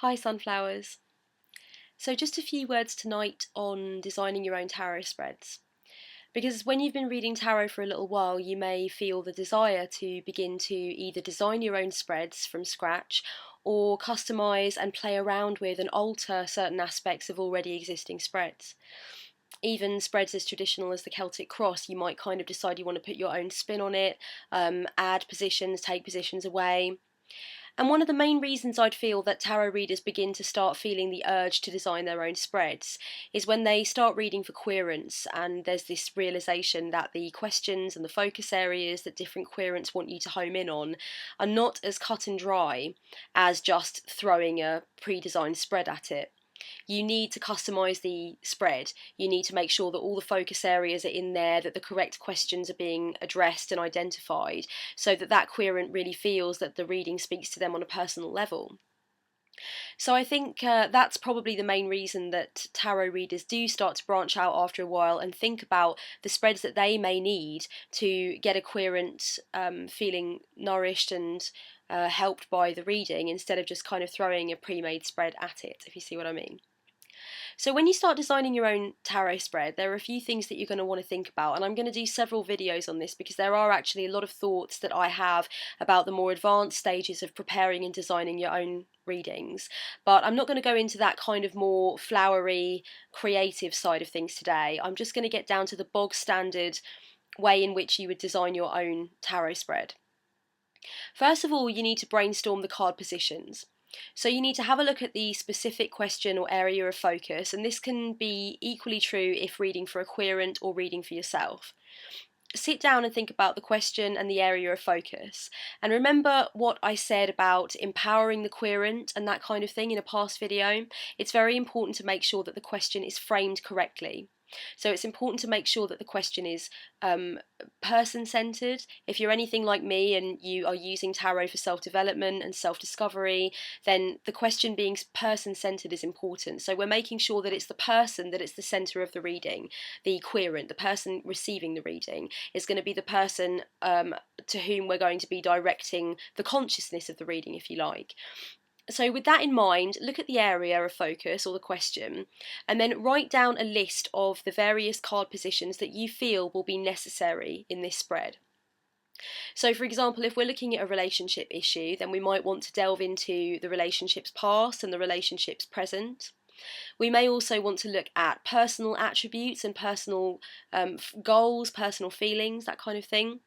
Hi Sunflowers. So just a few words tonight on designing your own tarot spreads. Because when you've been reading tarot for a little while, you may feel the desire to begin to either design your own spreads from scratch or customize and play around with and alter certain aspects of already existing spreads. Even spreads as traditional as the Celtic Cross, you might kind of decide you want to put your own spin on it, add positions, take positions away. And one of the main reasons I'd feel that tarot readers begin to start feeling the urge to design their own spreads is when they start reading for querents, and there's this realization that the questions and the focus areas that different querents want you to home in on are not as cut and dry as just throwing a pre-designed spread at it. You need to customize the spread. You need to make sure that all the focus areas are in there, that the correct questions are being addressed and identified, so that that querent really feels that the reading speaks to them on a personal level. So I think that's probably the main reason that tarot readers do start to branch out after a while and think about the spreads that they may need to get a querent feeling nourished and helped by the reading, instead of just kind of throwing a pre-made spread at it, if you see what I mean. So when you start designing your own tarot spread, there are a few things that you're going to want to think about, and I'm going to do several videos on this because there are actually a lot of thoughts that I have about the more advanced stages of preparing and designing your own readings. But I'm not going to go into that kind of more flowery, creative side of things today. I'm just going to get down to the bog standard way in which you would design your own tarot spread. First of all, you need to brainstorm the card positions. So you need to have a look at the specific question or area of focus, and this can be equally true if reading for a querent or reading for yourself. Sit down and think about the question and the area of focus. And remember what I said about empowering the querent and that kind of thing in a past video. It's very important to make sure that the question is framed correctly. So it's important to make sure that the question is person-centered. If you're anything like me and you are using tarot for self-development and self-discovery, then the question being person-centered is important. So we're making sure that it's the person, that it's the center of the reading. The querent, the person receiving the reading, is going to be the person to whom we're going to be directing the consciousness of the reading, if you like. So with that in mind, look at the area of focus or the question, and then write down a list of the various card positions that you feel will be necessary in this spread. So for example, if we're looking at a relationship issue, then we might want to delve into the relationship's past and the relationship's present. We may also want to look at personal attributes and personal goals, personal feelings, that kind of thing.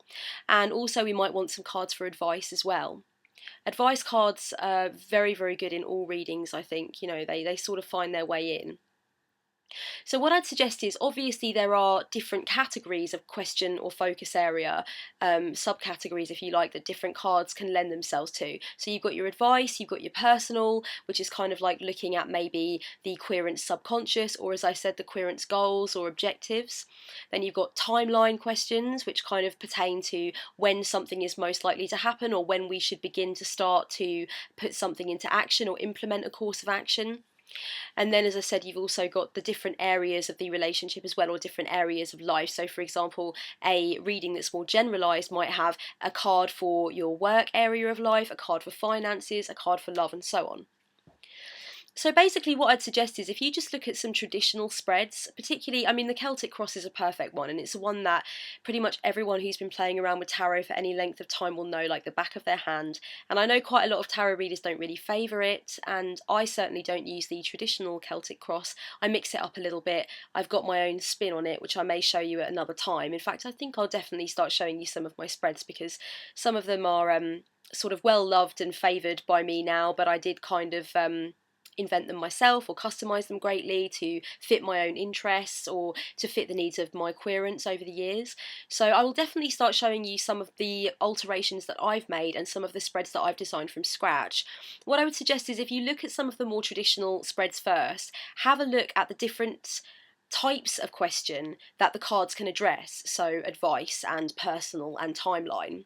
And also we might want some cards for advice as well. Advice cards are very, very good in all readings, I think. You know, they sort of find their way in. So what I'd suggest is, obviously there are different categories of question or focus area, subcategories if you like, that different cards can lend themselves to. So you've got your advice, you've got your personal, which is kind of like looking at maybe the querent's subconscious, or as I said, the querent's goals or objectives. Then you've got timeline questions, which kind of pertain to when something is most likely to happen, or when we should begin to start to put something into action or implement a course of action. And then, as I said, you've also got the different areas of the relationship as well, or different areas of life. So for example, a reading that's more generalised might have a card for your work area of life, a card for finances, a card for love, and so on. So basically what I'd suggest is, if you just look at some traditional spreads, particularly, I mean, the Celtic Cross is a perfect one, and it's one that pretty much everyone who's been playing around with tarot for any length of time will know like the back of their hand. And I know quite a lot of tarot readers don't really favour it, and I certainly don't use the traditional Celtic Cross. I mix it up a little bit. I've got my own spin on it, which I may show you at another time. In fact, I think I'll definitely start showing you some of my spreads, because some of them are sort of well loved and favoured by me now, but I did kind of invent them myself or customize them greatly to fit my own interests or to fit the needs of my querents over the years. So I will definitely start showing you some of the alterations that I've made and some of the spreads that I've designed from scratch. What I would suggest is, if you look at some of the more traditional spreads first, have a look at the different types of question that the cards can address, so advice and personal and timeline.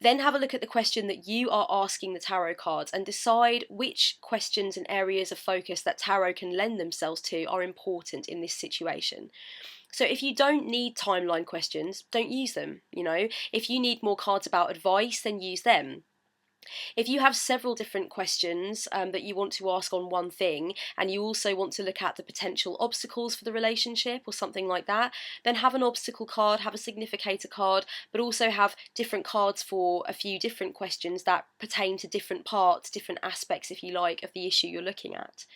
Then have a look at the question that you are asking the tarot cards and decide which questions and areas of focus that tarot can lend themselves to are important in this situation. So if you don't need timeline questions, don't use them, you know. If you need more cards about advice, then use them. If you have several different questions that you want to ask on one thing, and you also want to look at the potential obstacles for the relationship or something like that, then have an obstacle card, have a significator card, but also have different cards for a few different questions that pertain to different parts, different aspects, if you like, of the issue you're looking at.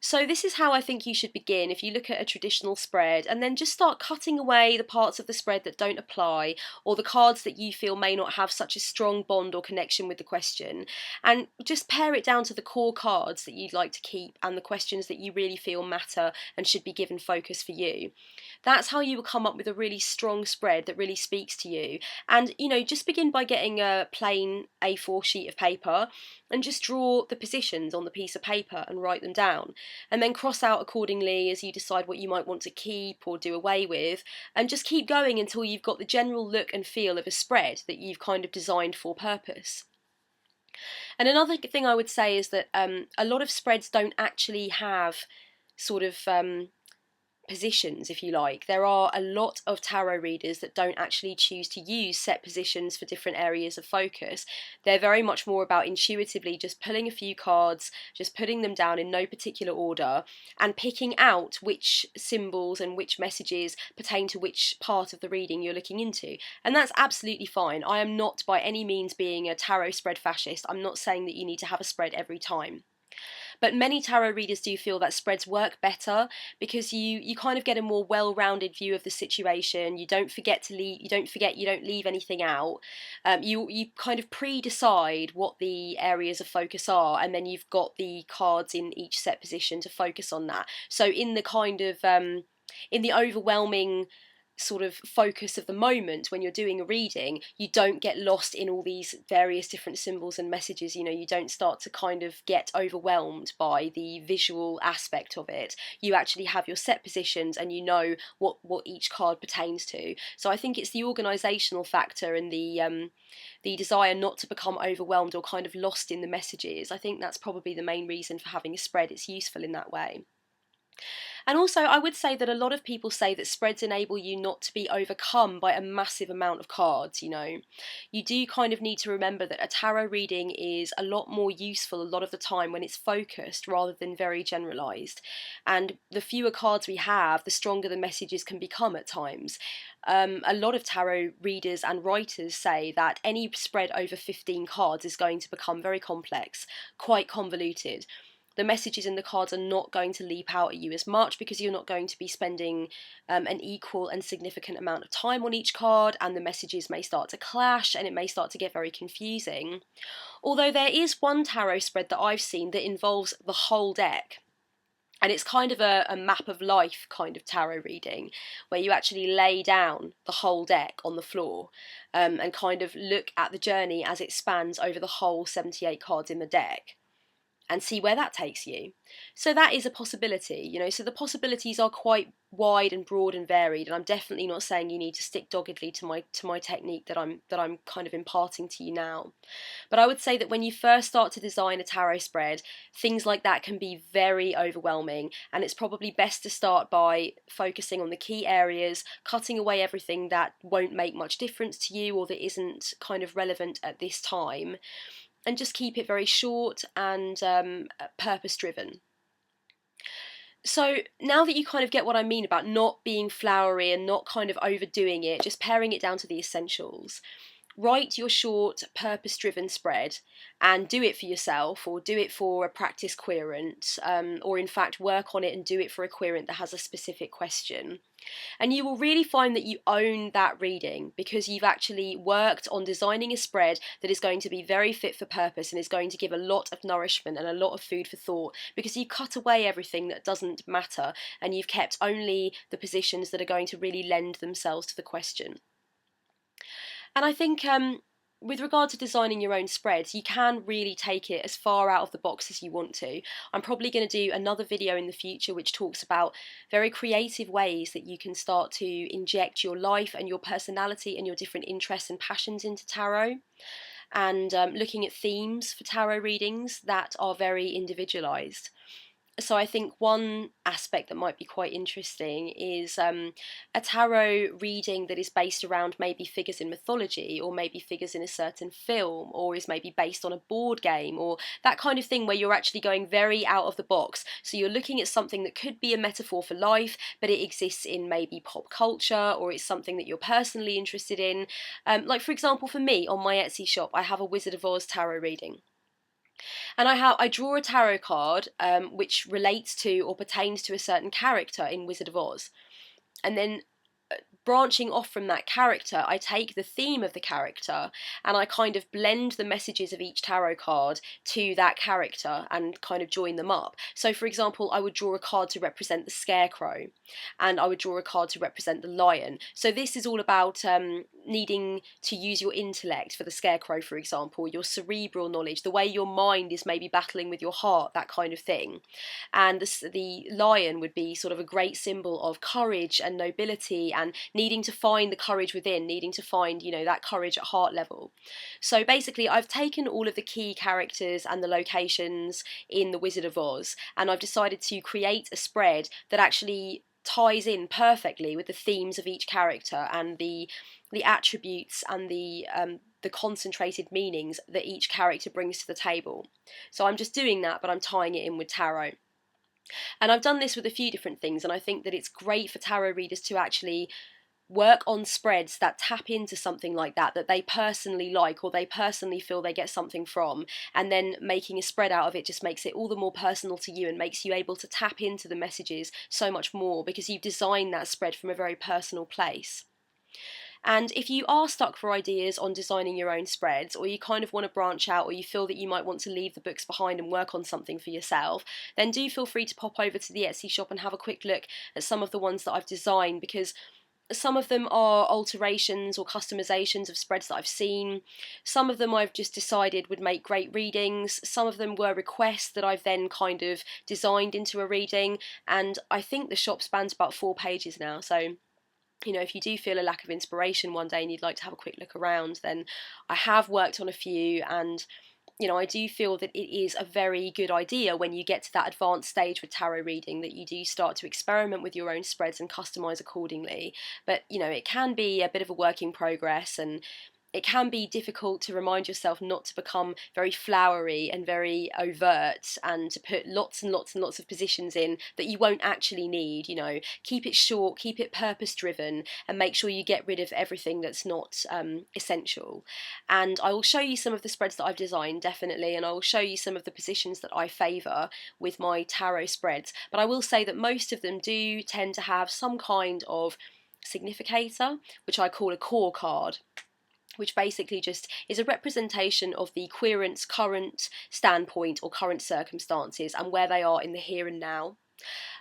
So this is how I think you should begin if you look at a traditional spread, and then just start cutting away the parts of the spread that don't apply, or the cards that you feel may not have such a strong bond or connection with the question, and just pare it down to the core cards that you'd like to keep and the questions that you really feel matter and should be given focus for you. That's how you will come up with a really strong spread that really speaks to you. And just begin by getting a plain A4 sheet of paper and just draw the positions on the piece of paper and write them down, and then cross out accordingly as you decide what you might want to keep or do away with, and just keep going until you've got the general look and feel of a spread that you've kind of designed for purpose. And another thing I would say is that a lot of spreads don't actually have sort of positions, if you like. There are a lot of tarot readers that don't actually choose to use set positions for different areas of focus. They're very much more about intuitively just pulling a few cards, just putting them down in no particular order, and picking out which symbols and which messages pertain to which part of the reading you're looking into. And that's absolutely fine. I am not by any means being a tarot spread fascist. I'm not saying that you need to have a spread every time. But many tarot readers do feel that spreads work better because you kind of get a more well-rounded view of the situation. You don't leave anything out. You kind of pre-decide what the areas of focus are, and then you've got the cards in each set position to focus on that. So in the kind of in the overwhelming sort of focus of the moment when you're doing a reading, you don't get lost in all these various different symbols and messages. You don't start to kind of get overwhelmed by the visual aspect of it. You actually have your set positions and you know what each card pertains to. So I think it's the organisational factor and the desire not to become overwhelmed or kind of lost in the messages. I think that's probably the main reason for having a spread. It's useful in that way. And also, I would say that a lot of people say that spreads enable you not to be overcome by a massive amount of cards. You do kind of need to remember that a tarot reading is a lot more useful a lot of the time when it's focused rather than very generalised. And the fewer cards we have, the stronger the messages can become at times. A lot of tarot readers and writers say that any spread over 15 cards is going to become very complex, quite convoluted. The messages in the cards are not going to leap out at you as much because you're not going to be spending an equal and significant amount of time on each card, and the messages may start to clash and it may start to get very confusing. Although there is one tarot spread that I've seen that involves the whole deck. And it's kind of a map of life kind of tarot reading, where you actually lay down the whole deck on the floor and kind of look at the journey as it spans over the whole 78 cards in the deck, and see where that takes you. So that is a possibility, so the possibilities are quite wide and broad and varied, and I'm definitely not saying you need to stick doggedly to my technique that I'm kind of imparting to you now. But I would say that when you first start to design a tarot spread, things like that can be very overwhelming, and it's probably best to start by focusing on the key areas, cutting away everything that won't make much difference to you or that isn't kind of relevant at this time, and just keep it very short and purpose driven. So now that you kind of get what I mean about not being flowery and not kind of overdoing it, just paring it down to the essentials, write your short purpose driven spread and do it for yourself or do it for a practice querent, or in fact work on it and do it for a querent that has a specific question. And you will really find that you own that reading because you've actually worked on designing a spread that is going to be very fit for purpose and is going to give a lot of nourishment and a lot of food for thought, because you cut away everything that doesn't matter and you've kept only the positions that are going to really lend themselves to the question. And I think with regard to designing your own spreads, you can really take it as far out of the box as you want to. I'm probably going to do another video in the future which talks about very creative ways that you can start to inject your life and your personality and your different interests and passions into tarot, and looking at themes for tarot readings that are very individualised. So I think one aspect that might be quite interesting is a tarot reading that is based around maybe figures in mythology, or maybe figures in a certain film, or is maybe based on a board game, or that kind of thing, where you're actually going very out of the box. So you're looking at something that could be a metaphor for life, but it exists in maybe pop culture, or it's something that you're personally interested in. Like, for example, for me, on my Etsy shop, I have a Wizard of Oz tarot reading. And I draw a tarot card which relates to or pertains to a certain character in Wizard of Oz. And then branching off from that character, I take the theme of the character and I kind of blend the messages of each tarot card to that character and kind of join them up. So, for example, I would draw a card to represent the scarecrow, and I would draw a card to represent the lion. So, this is all about needing to use your intellect for the scarecrow, for example, your cerebral knowledge, the way your mind is maybe battling with your heart, that kind of thing. And the lion would be sort of a great symbol of courage and nobility, and needing to find the courage within, needing to find, that courage at heart level. So basically, I've taken all of the key characters and the locations in The Wizard of Oz, and I've decided to create a spread that actually ties in perfectly with the themes of each character and the attributes and the concentrated meanings that each character brings to the table. So I'm just doing that, but I'm tying it in with tarot. And I've done this with a few different things, and I think that it's great for tarot readers to actually work on spreads that tap into something like that they personally like, or they personally feel they get something from, and then making a spread out of it just makes it all the more personal to you and makes you able to tap into the messages so much more, because you've designed that spread from a very personal place. And if you are stuck for ideas on designing your own spreads, or you kind of want to branch out, or you feel that you might want to leave the books behind and work on something for yourself, then do feel free to pop over to the Etsy shop and have a quick look at some of the ones that I've designed, because some of them are alterations or customizations of spreads that I've seen. Some of them I've just decided would make great readings. Some of them were requests that I've then kind of designed into a reading. And I think the shop spans about 4 pages now. So, if you do feel a lack of inspiration one day and you'd like to have a quick look around, then I have worked on a few, and I do feel that it is a very good idea when you get to that advanced stage with tarot reading that you do start to experiment with your own spreads and customize accordingly. But, it can be a bit of a work in progress, and it can be difficult to remind yourself not to become very flowery and very overt, and to put lots and lots and lots of positions in that you won't actually need. Keep it short, keep it purpose driven, and make sure you get rid of everything that's not essential. And I will show you some of the spreads that I've designed, definitely, and I will show you some of the positions that I favour with my tarot spreads. But I will say that most of them do tend to have some kind of significator, which I call a core card, which basically just is a representation of the querent's current standpoint or current circumstances and where they are in the here and now.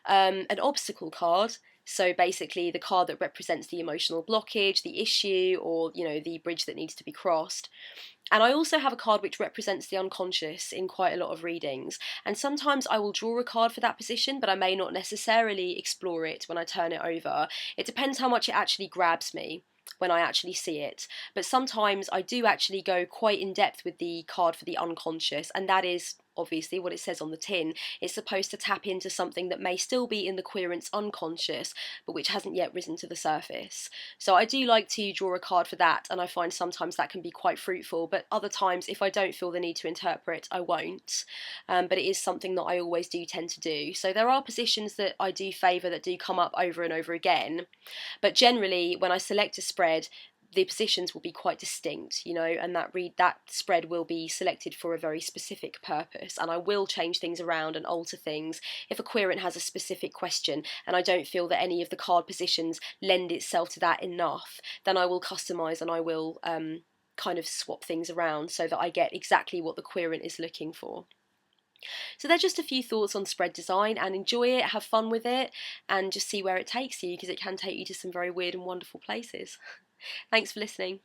An obstacle card, so basically the card that represents the emotional blockage, the issue, or the bridge that needs to be crossed. And I also have a card which represents the unconscious in quite a lot of readings. And sometimes I will draw a card for that position, but I may not necessarily explore it when I turn it over. It depends how much it actually grabs me when I actually see it. But sometimes I do actually go quite in depth with the card for the unconscious, and that is obviously what it says on the tin. It's supposed to tap into something that may still be in the querent's unconscious, but which hasn't yet risen to the surface. So I do like to draw a card for that, and I find sometimes that can be quite fruitful, but other times if I don't feel the need to interpret, I won't. But it is something that I always do tend to do. So there are positions that I do favour that do come up over and over again, but generally when I select a spread, the positions will be quite distinct, and that spread will be selected for a very specific purpose, and I will change things around and alter things if a querent has a specific question and I don't feel that any of the card positions lend itself to that enough. Then I will customise, and I will kind of swap things around so that I get exactly what the querent is looking for. So they're just a few thoughts on spread design, and enjoy it, have fun with it, and just see where it takes you, because it can take you to some very weird and wonderful places. Thanks for listening.